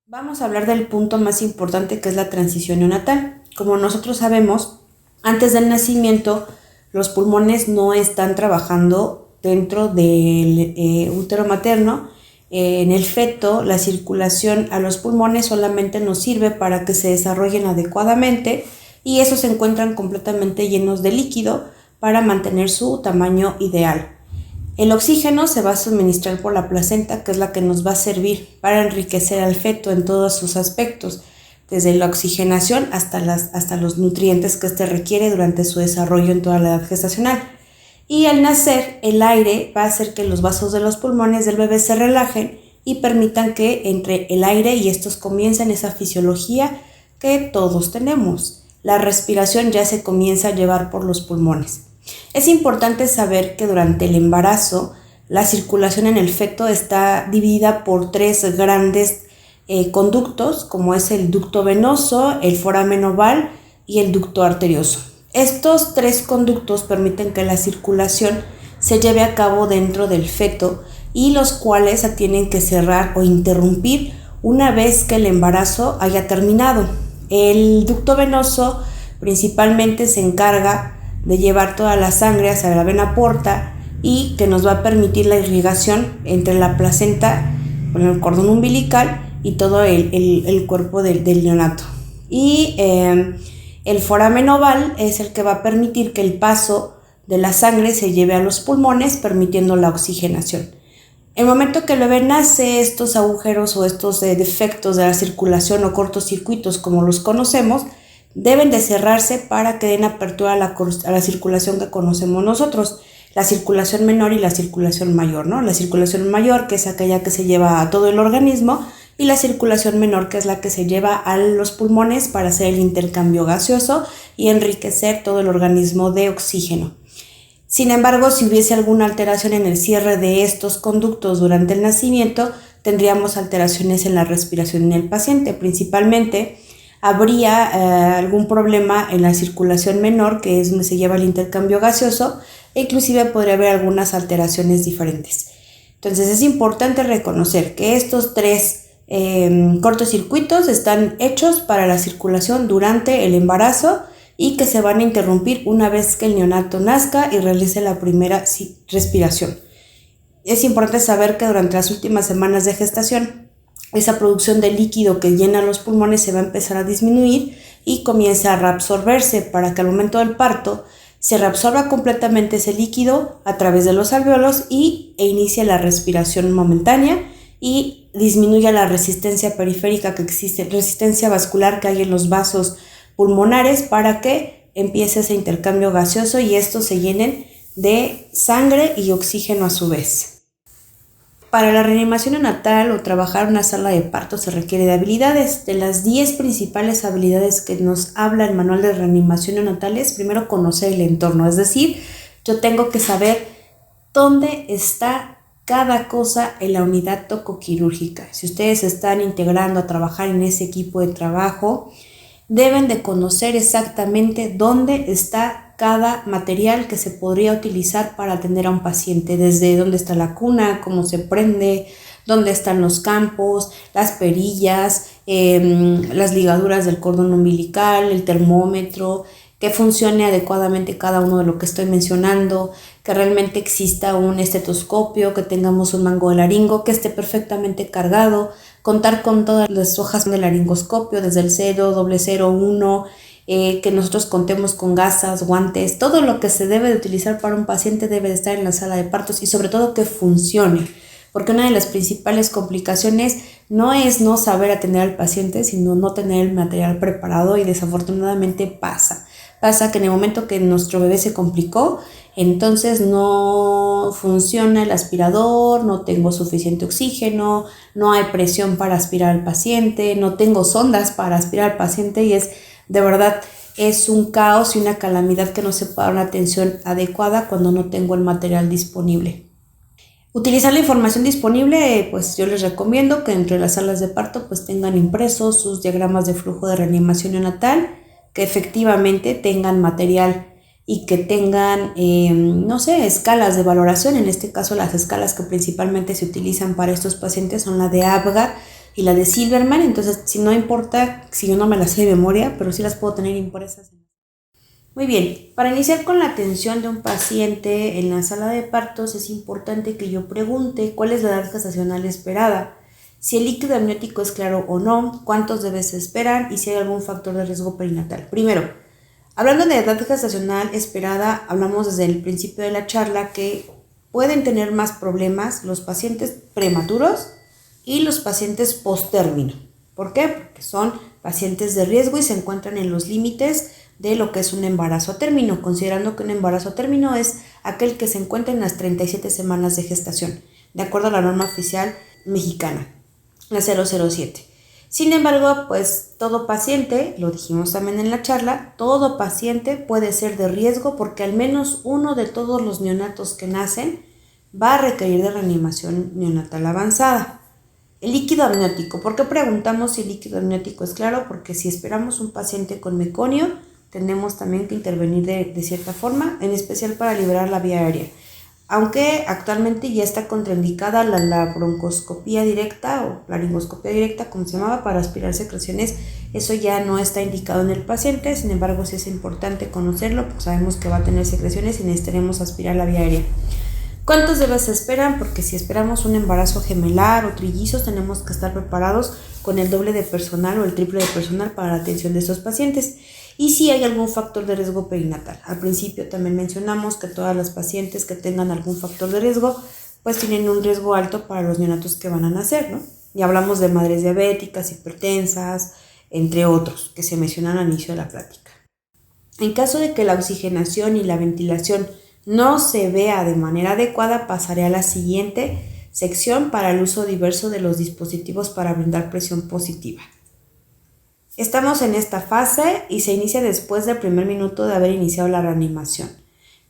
Vamos a hablar del punto más importante, que es la transición neonatal. Como nosotros sabemos, antes del nacimiento los pulmones no están trabajando dentro del útero materno. En el feto, la circulación a los pulmones solamente nos sirve para que se desarrollen adecuadamente, y esos se encuentran completamente llenos de líquido para mantener su tamaño ideal. El oxígeno se va a suministrar por la placenta, que es la que nos va a servir para enriquecer al feto en todos sus aspectos, desde la oxigenación hasta los nutrientes que éste requiere durante su desarrollo en toda la edad gestacional. Y al nacer, el aire va a hacer que los vasos de los pulmones del bebé se relajen y permitan que entre el aire y estos comiencen esa fisiología que todos tenemos. La respiración ya se comienza a llevar por los pulmones. Es importante saber que durante el embarazo la circulación en el feto está dividida por tres grandes conductos, como es el ducto venoso, el foramen oval y el ducto arterioso. Estos tres conductos permiten que la circulación se lleve a cabo dentro del feto, y los cuales se tienen que cerrar o interrumpir una vez que el embarazo haya terminado. El ducto venoso principalmente se encarga de llevar toda la sangre hacia la vena porta y que nos va a permitir la irrigación entre la placenta con el cordón umbilical y todo el cuerpo del neonato. Y el foramen oval es el que va a permitir que el paso de la sangre se lleve a los pulmones, permitiendo la oxigenación. En el momento que el bebé nace, estos agujeros o estos defectos de la circulación o cortocircuitos, como los conocemos, deben de cerrarse para que den apertura a la circulación que conocemos nosotros, la circulación menor y la circulación mayor, ¿no? La circulación mayor, que es aquella que se lleva a todo el organismo, y la circulación menor, que es la que se lleva a los pulmones para hacer el intercambio gaseoso y enriquecer todo el organismo de oxígeno. Sin embargo, si hubiese alguna alteración en el cierre de estos conductos durante el nacimiento, tendríamos alteraciones en la respiración en el paciente. Principalmente habría algún problema en la circulación menor, que es donde se lleva el intercambio gaseoso, e inclusive podría haber algunas alteraciones diferentes. Entonces es importante reconocer que estos tres cortocircuitos están hechos para la circulación durante el embarazo y que se van a interrumpir una vez que el neonato nazca y realice la primera respiración. Es importante saber que durante las últimas semanas de gestación, esa producción de líquido que llena los pulmones se va a empezar a disminuir y comienza a reabsorberse, para que al momento del parto se reabsorba completamente ese líquido a través de los alvéolos e inicie la respiración momentánea y disminuya la resistencia periférica que existe, resistencia vascular que hay en los vasos pulmonares, para que empiece ese intercambio gaseoso y estos se llenen de sangre y oxígeno a su vez. Para la reanimación neonatal o trabajar en una sala de parto se requiere de habilidades. De las 10 principales habilidades que nos habla el manual de reanimación neonatal es primero conocer el entorno, es decir, yo tengo que saber dónde está cada cosa en la unidad tocoquirúrgica. Si ustedes se están integrando a trabajar en ese equipo de trabajo, deben de conocer exactamente dónde está cada material que se podría utilizar para atender a un paciente, desde dónde está la cuna, cómo se prende, dónde están los campos, las perillas, las ligaduras del cordón umbilical, el termómetro, que funcione adecuadamente cada uno de lo que estoy mencionando, que realmente exista un estetoscopio, que tengamos un mango de laringo, que esté perfectamente cargado, contar con todas las hojas del laringoscopio, desde el 0, 00, 1, que nosotros contemos con gasas, guantes, todo lo que se debe de utilizar para un paciente debe de estar en la sala de partos, y sobre todo que funcione, porque una de las principales complicaciones no es no saber atender al paciente, sino no tener el material preparado, y desafortunadamente pasa que en el momento que nuestro bebé se complicó, entonces no funciona el aspirador, no tengo suficiente oxígeno, no hay presión para aspirar al paciente, no tengo sondas para aspirar al paciente, y de verdad es un caos y una calamidad que no se puede dar una atención adecuada cuando no tengo el material disponible. Utilizar la información disponible, pues yo les recomiendo que dentro de las salas de parto pues tengan impresos sus diagramas de flujo de reanimación neonatal, que efectivamente tengan material y que tengan, escalas de valoración. En este caso, las escalas que principalmente se utilizan para estos pacientes son la de ABGA y la de Silverman. Entonces, si no importa si yo no me las sé de memoria, pero sí las puedo tener impresas. Muy bien, para iniciar con la atención de un paciente en la sala de partos es importante que yo pregunte cuál es la edad gestacional esperada, si el líquido amniótico es claro o no, cuántos bebés se esperan y si hay algún factor de riesgo perinatal. Primero, hablando de edad gestacional esperada, hablamos desde el principio de la charla que pueden tener más problemas los pacientes prematuros y los pacientes post-término. ¿Por qué? Porque son pacientes de riesgo y se encuentran en los límites de lo que es un embarazo a término, considerando que un embarazo a término es aquel que se encuentra en las 37 semanas de gestación, de acuerdo a la norma oficial mexicana, la 007. Sin embargo, pues todo paciente, lo dijimos también en la charla, todo paciente puede ser de riesgo porque al menos uno de todos los neonatos que nacen va a requerir de reanimación neonatal avanzada. El líquido amniótico. ¿Por qué preguntamos si el líquido amniótico es claro? Porque si esperamos un paciente con meconio, tenemos también que intervenir de cierta forma, en especial para liberar la vía aérea. Aunque actualmente ya está contraindicada la broncoscopía directa o laringoscopía directa, como se llamaba, para aspirar secreciones, eso ya no está indicado en el paciente. Sin embargo, sí es importante conocerlo, porque sabemos que va a tener secreciones y necesitaremos aspirar la vía aérea. ¿Cuántos bebés se esperan? Porque si esperamos un embarazo gemelar o trillizos, tenemos que estar preparados con el doble de personal o el triple de personal para la atención de estos pacientes. Y si hay algún factor de riesgo perinatal. Al principio también mencionamos que todas las pacientes que tengan algún factor de riesgo, pues tienen un riesgo alto para los neonatos que van a nacer, ¿no? Y hablamos de madres diabéticas, hipertensas, entre otros, que se mencionan al inicio de la plática. En caso de que la oxigenación y la ventilación no se vea de manera adecuada, pasaré a la siguiente sección para el uso diverso de los dispositivos para brindar presión positiva. Estamos en esta fase y se inicia después del primer minuto de haber iniciado la reanimación.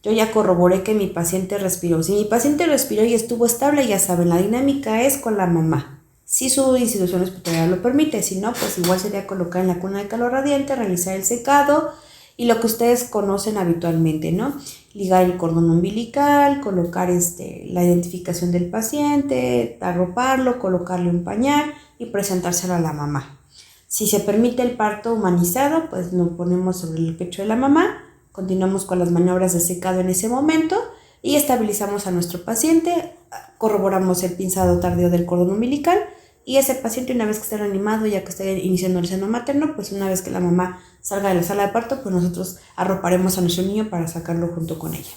Yo ya corroboré que mi paciente respiró. Si mi paciente respiró y estuvo estable, ya saben, la dinámica es con la mamá. Si su institución hospitalaria lo permite, si no, pues igual sería colocar en la cuna de calor radiante, realizar el secado y lo que ustedes conocen habitualmente, ¿no? Ligar el cordón umbilical, colocar la identificación del paciente, arroparlo, colocarle un pañal y presentárselo a la mamá. Si se permite el parto humanizado, pues lo ponemos sobre el pecho de la mamá, continuamos con las maniobras de secado en ese momento y estabilizamos a nuestro paciente, corroboramos el pinzado tardío del cordón umbilical y ese paciente, una vez que esté reanimado, ya que esté iniciando el seno materno, pues una vez que la mamá salga de la sala de parto, pues nosotros arroparemos a nuestro niño para sacarlo junto con ella.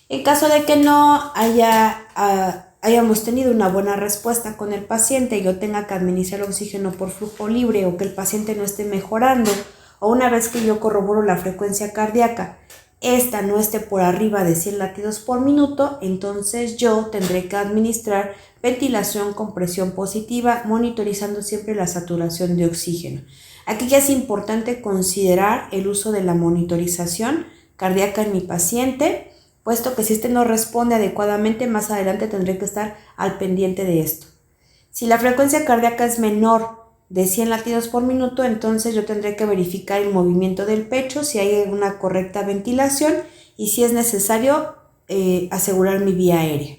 En caso de que no hayamos tenido una buena respuesta con el paciente y yo tenga que administrar oxígeno por flujo libre o que el paciente no esté mejorando, o una vez que yo corroboro la frecuencia cardíaca, esta no esté por arriba de 100 latidos por minuto, entonces yo tendré que administrar ventilación con presión positiva, monitorizando siempre la saturación de oxígeno. Aquí ya es importante considerar el uso de la monitorización cardíaca en mi paciente, puesto que si este no responde adecuadamente, más adelante tendré que estar al pendiente de esto. Si la frecuencia cardíaca es menor de 100 latidos por minuto, entonces yo tendré que verificar el movimiento del pecho, si hay una correcta ventilación y si es necesario asegurar mi vía aérea.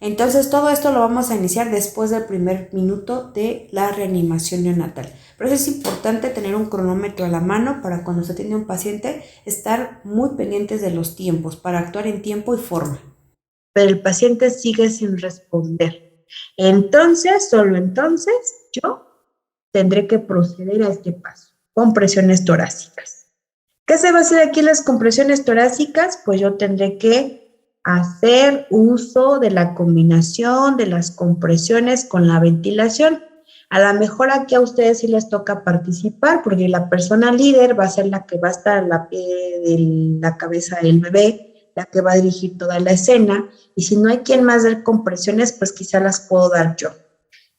Entonces todo esto lo vamos a iniciar después del primer minuto de la reanimación neonatal. Por eso es importante tener un cronómetro a la mano para cuando se tiene un paciente estar muy pendientes de los tiempos para actuar en tiempo y forma. Pero el paciente sigue sin responder. Entonces, solo entonces, yo tendré que proceder a este paso, compresiones torácicas. ¿Qué se va a hacer aquí en las compresiones torácicas? Pues yo tendré que hacer uso de la combinación de las compresiones con la ventilación. A lo mejor aquí a ustedes sí les toca participar porque la persona líder va a ser la que va a estar a la pie de la cabeza del bebé, la que va a dirigir toda la escena, y si no hay quien más dé compresiones, pues quizá las puedo dar yo.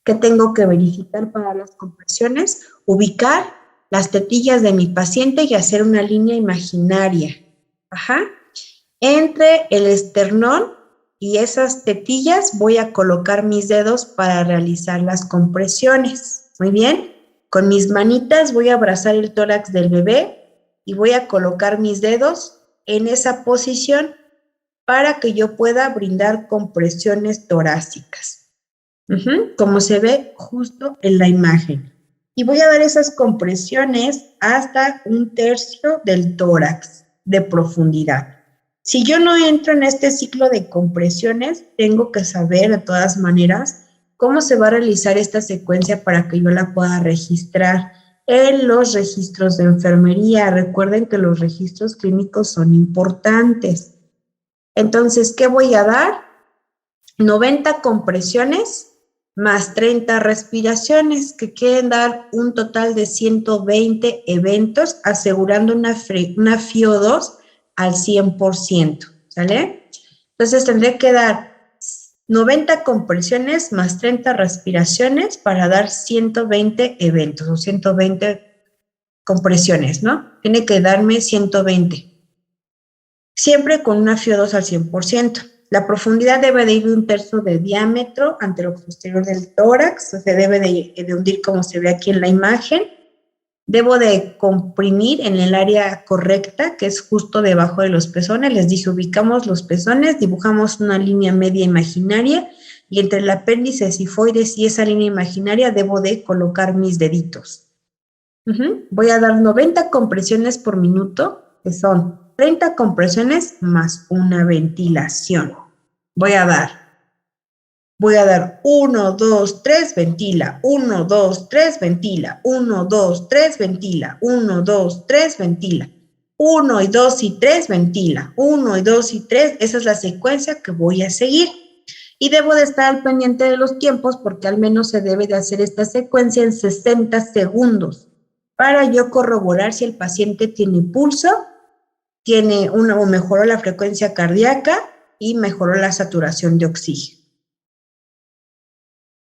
¿Qué tengo que verificar para las compresiones? Ubicar las tetillas de mi paciente y hacer una línea imaginaria. Entre el esternón y esas tetillas voy a colocar mis dedos para realizar las compresiones. Muy bien. Con mis manitas voy a abrazar el tórax del bebé y voy a colocar mis dedos en esa posición para que yo pueda brindar compresiones torácicas. como se ve justo en la imagen. Y voy a dar esas compresiones hasta 1/3 del tórax de profundidad. Si yo no entro en este ciclo de compresiones, tengo que saber de todas maneras cómo se va a realizar esta secuencia para que yo la pueda registrar en los registros de enfermería. Recuerden que los registros clínicos son importantes. Entonces, ¿qué voy a dar? 90 compresiones más 30 respiraciones, que quieren dar un total de 120 eventos, asegurando una FiO2 al 100%, ¿sale? Entonces tendré que dar 90 compresiones más 30 respiraciones para dar 120 eventos o 120 compresiones, ¿no? Tiene que darme 120. Siempre con una FiO2 al 100%. La profundidad debe de ir de 1/3 de diámetro anteroposterior del tórax, se debe de hundir como se ve aquí en la imagen. Debo de comprimir en el área correcta, que es justo debajo de los pezones. Les dije, ubicamos los pezones, dibujamos una línea media imaginaria y entre el apéndice sifoides y esa línea imaginaria debo de colocar mis deditos. Voy a dar 90 compresiones por minuto, que son 30 compresiones más una ventilación. Voy a dar 1, 2, 3, ventila, 1, 2, 3, ventila, 1, 2, 3, ventila, 1, 2, 3, ventila, 1 y 2 y 3, ventila, 1 y 2 y 3, esa es la secuencia que voy a seguir. Y debo de estar al pendiente de los tiempos porque al menos se debe de hacer esta secuencia en 60 segundos para yo corroborar si el paciente tiene pulso, o mejoró la frecuencia cardíaca y mejoró la saturación de oxígeno.